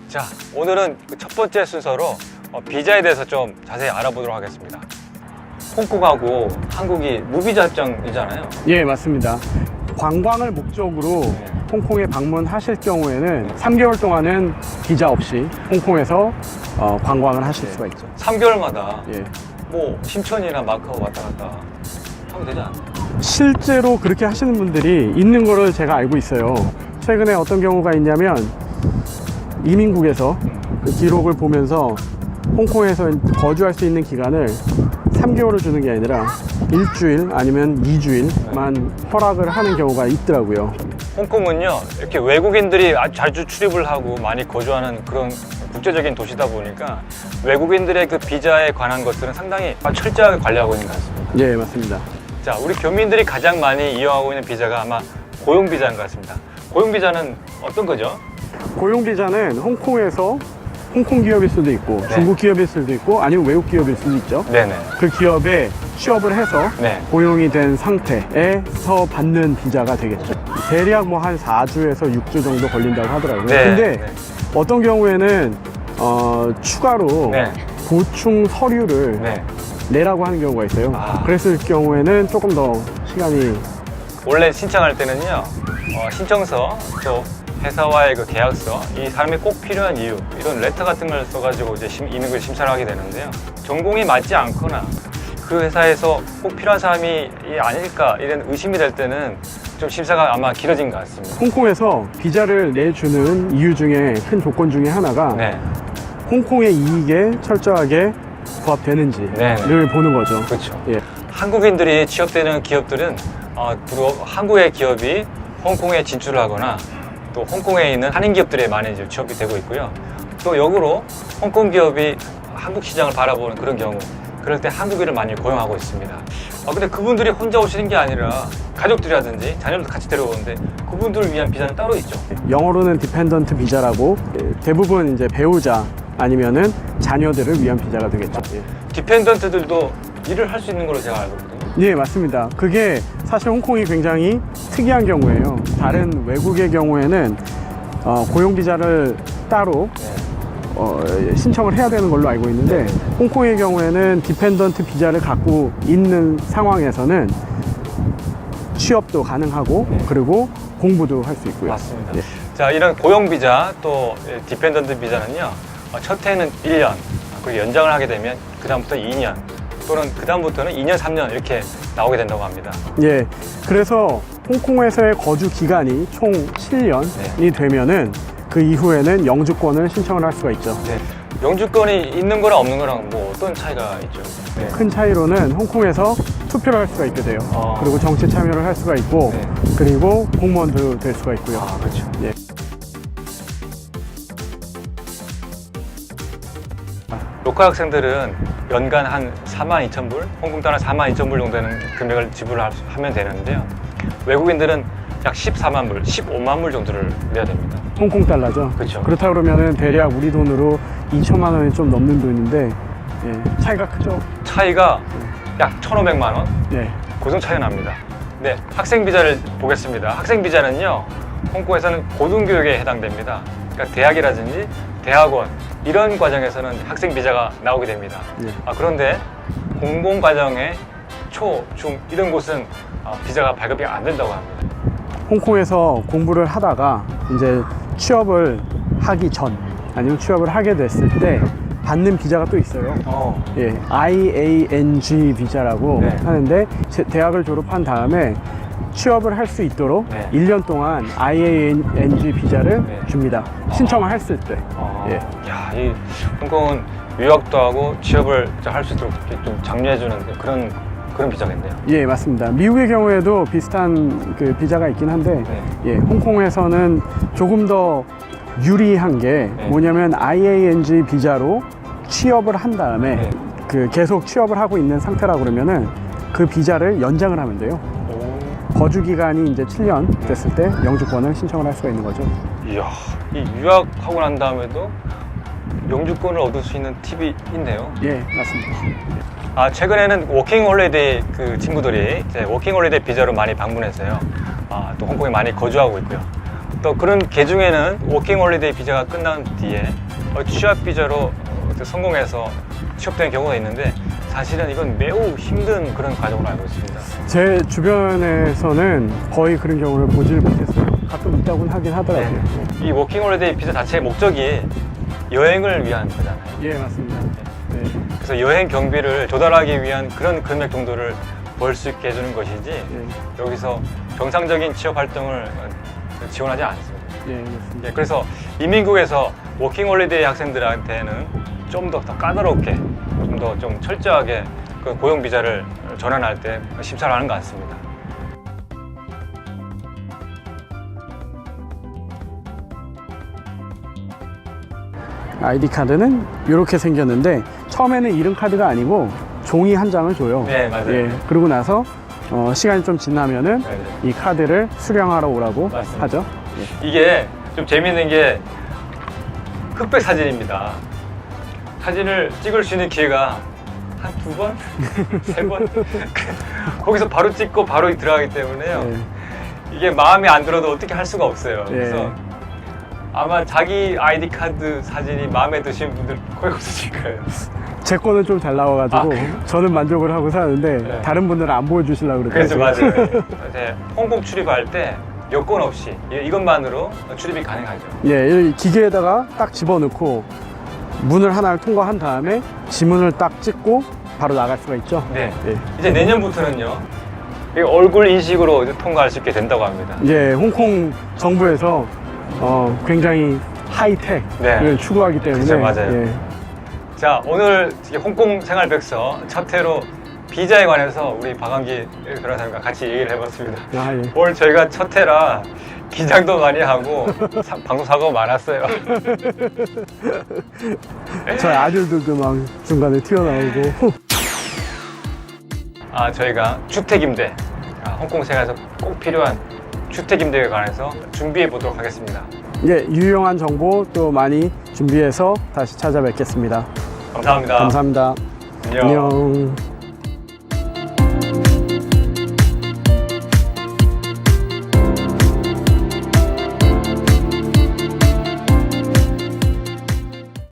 자, 오늘은 그 첫 번째 순서로 비자에 대해서 좀 자세히 알아보도록 하겠습니다. 홍콩하고 한국이 무비자 협정이잖아요. 예, 맞습니다. 관광을 목적으로 홍콩에 방문하실 경우에는 3개월 동안은 비자 없이 홍콩에서 관광을 하실 수가 있죠. 3개월마다 예. 뭐 심천이나 마카오 왔다 갔다 하면 되지 않나요? 실제로 그렇게 하시는 분들이 있는 거를 제가 알고 있어요. 최근에 어떤 경우가 있냐면 이민국에서 그 기록을 보면서 홍콩에서 거주할 수 있는 기간을 3개월을 주는 게 아니라 일주일 아니면 2주일만 허락을 하는 경우가 있더라고요. 홍콩은요, 이렇게 외국인들이 아주 자주 출입을 하고 많이 거주하는 그런 국제적인 도시다 보니까 외국인들의 그 비자에 관한 것들은 상당히 철저하게 관리하고 있는 것 같습니다. 예, 맞습니다. 자, 우리 교민들이 가장 많이 이용하고 있는 비자가 아마 고용 비자인 것 같습니다. 고용 비자는 어떤 거죠? 고용 비자는 홍콩에서 홍콩 기업일 수도 있고 네. 중국 기업일 수도 있고 아니면 외국 기업일 수도 있죠. 네네. 그 기업에 취업을 해서 네. 고용이 된 상태에서 받는 비자가 되겠죠. 대략 뭐 한 4주에서 6주 정도 걸린다고 하더라고요. 네. 근데 네. 어떤 경우에는 추가로 네. 보충 서류를 네. 내라고 하는 경우가 있어요. 아. 그랬을 경우에는 조금 더 시간이 원래 신청할 때는요, 신청서, 또 회사와의 그 계약서, 이 사람이 꼭 필요한 이유, 이런 레터 같은 걸 써가지고 이제 이민국에 심사를 하게 되는데요. 전공이 맞지 않거나 그 회사에서 꼭 필요한 사람이 아닐까 이런 의심이 될 때는 좀 심사가 아마 길어진 것 같습니다. 홍콩에서 비자를 내주는 이유 중에 큰 조건 중에 하나가 네, 홍콩의 이익에 철저하게 부합되는지를 네. 보는 거죠. 그렇죠. 예. 한국인들이 취업되는 기업들은 주로 한국의 기업이 홍콩에 진출을 하거나 또 홍콩에 있는 한인 기업들에 많이 이제 취업이 되고 있고요. 또 역으로 홍콩 기업이 한국 시장을 바라보는 그런 경우, 그럴 때 한국인을 많이 고용하고 있습니다. 근데 그분들이 혼자 오시는 게 아니라 가족들이라든지 자녀들도 같이 데려오는데 그분들을 위한 비자는 따로 있죠. 영어로는 디펜던트 비자라고 대부분 이제 배우자 아니면은 자녀들을 위한 비자가 되겠죠. 예. 디펜던트들도 일을 할 수 있는 걸로 제가 알고 있거든요. 예, 맞습니다. 그게 사실 홍콩이 굉장히 특이한 경우예요. 다른 외국의 경우에는 고용 비자를 따로 신청을 해야 되는 걸로 알고 있는데 홍콩의 경우에는 디펜던트 비자를 갖고 있는 상황에서는 취업도 가능하고 그리고 공부도 할 수 있고요. 맞습니다. 예. 자, 이런 고용 비자 또 디펜던트 비자는요, 첫 해는 1년, 그리고 연장을 하게 되면 그 다음부터 2년, 또는 그 다음부터는 2년, 3년 이렇게 나오게 된다고 합니다. 예, 그래서 홍콩에서의 거주 기간이 총 7년이 되면은 그 이후에는 영주권을 신청을 할 수가 있죠. 네. 영주권이 있는 거랑 없는 거랑 뭐 어떤 차이가 있죠? 네. 큰 차이로는 홍콩에서 투표를 할 수가 있게 돼요. 그리고 정치 참여를 할 수가 있고 네. 그리고 공무원도 될 수가 있고요. 그렇죠. 예. 로컬 학생들은 연간 한 42,000불, 홍콩 달러 42,000불 정도 되는 금액을 지불하면 되는데요. 외국인들은 약 14만 불, 15만 불 정도를 내야 됩니다. 홍콩 달러죠. 그렇죠. 그렇다 그러면은 대략 우리 돈으로 2천만 원이 좀 넘는 돈인데 예, 차이가 크죠. 차이가 약 1,500만 원? 예. 그 정도 차이가 납니다. 네, 학생 비자를 보겠습니다. 학생 비자는요, 홍콩에서는 고등교육에 해당됩니다. 그러니까 대학이라든지 대학원 이런 과정에서는 학생 비자가 나오게 됩니다. 예. 그런데 공공 과정의 초, 중 이런 곳은 비자가 발급이 안 된다고 합니다. 홍콩에서 공부를 하다가 이제 취업을 하기 전 아니면 취업을 하게 됐을 때 받는 비자가 또 있어요. 예, IANG 비자라고 네. 하는데 대학을 졸업한 다음에 취업을 할 수 있도록 네. 1년 동안 IANG 비자를 네. 줍니다. 신청을 했을 때. 예. 야, 이 홍콩은 유학도 하고 취업을 할 수 있도록 이렇게 좀 장려해주는 그런 비자겠네요. 예, 맞습니다. 미국의 경우에도 비슷한 그 비자가 있긴 한데 네. 예, 홍콩에서는 조금 더 유리한 게 네. 뭐냐면 IANG 비자로 취업을 한 다음에 네. 그 계속 취업을 하고 있는 상태라 그러면은 그 비자를 연장을 하면 돼요. 거주 기간이 이제 7년 됐을 때 영주권을 신청을 할 수가 있는 거죠. 이야, 이 유학하고 난 다음에도 영주권을 얻을 수 있는 팁이 있네요. 예, 맞습니다. 최근에는 워킹 홀리데이 그 친구들이 이제 워킹 홀리데이 비자로 많이 방문했어요. 또 홍콩에 많이 거주하고 있고요. 또 그런 개 중에는 워킹 홀리데이 비자가 끝난 뒤에 취업 비자로 성공해서 취업된 경우가 있는데 사실은 이건 매우 힘든 그런 과정으로 알고 있습니다. 제 주변에서는 거의 그런 경우를 보질 못했어요. 가끔 있다고는 하긴 하더라고요. 이 워킹 홀리데이 비자 자체의 목적이 여행을 위한 거잖아요. 예, 맞습니다. 네. 그래서 여행 경비를 조달하기 위한 그런 금액 정도를 벌 수 있게 해주는 것이지 예, 여기서 정상적인 취업 활동을 지원하지 않습니다. 예, 맞습니다. 예, 그래서 이민국에서 워킹 홀리데이 학생들한테는 좀 더 까다롭게, 좀 더 좀 철저하게 그 고용 비자를 전환할 때 심사를 하는 것 같습니다. 아이디 카드는 이렇게 생겼는데 처음에는 이름 카드가 아니고 종이 한 장을 줘요. 네, 맞아요. 예, 그러고 나서 시간이 좀 지나면은 네, 이 카드를 수령하러 오라고 맞습니다. 하죠. 이게 좀 재밌는 게 흑백 사진입니다. 사진을 찍을 수 있는 기회가 한 두 번? 세 번? 거기서 바로 찍고 바로 들어가기 때문에요. 예. 이게 마음에 안 들어도 어떻게 할 수가 없어요. 예. 그래서 아마 자기 아이디 카드 사진이 마음에 드시는 분들 거의 없으실 거예요. 제 거는 좀 잘 나와가지고 저는 만족을 하고 사는데 네. 다른 분들은 안 보여주시려고 그래서 그러더라고요. 맞아요. 이제 홍콩 출입할 때 여권 없이 이것만으로 출입이 가능하죠. 예, 이 기계에다가 딱 집어넣고 문을 하나를 통과한 다음에 지문을 딱 찍고 바로 나갈 수가 있죠. 네. 예, 이제 내년부터는요. 이 얼굴 인식으로 이제 통과할 수 있게 된다고 합니다. 예, 홍콩 정부에서 굉장히 하이텍을 네. 추구하기 때문에 그쵸, 맞아요. 예, 자, 오늘 홍콩 생활백서 첫 회로 비자에 관해서 우리 박한기 변호사님과 같이 얘기를 해봤습니다. 아, 예. 오늘 저희가 첫 회라 긴장도 많이 하고 방송 사고가 많았어요. 저희 아들들도 막 중간에 튀어나오고 저희가 주택임대, 홍콩 생활에서 꼭 필요한 주택임대에 관해서 준비해 보도록 하겠습니다. 예, 유용한 정보 또 많이 준비해서 다시 찾아뵙겠습니다. 감사합니다. 감사합니다. 안녕. 안녕.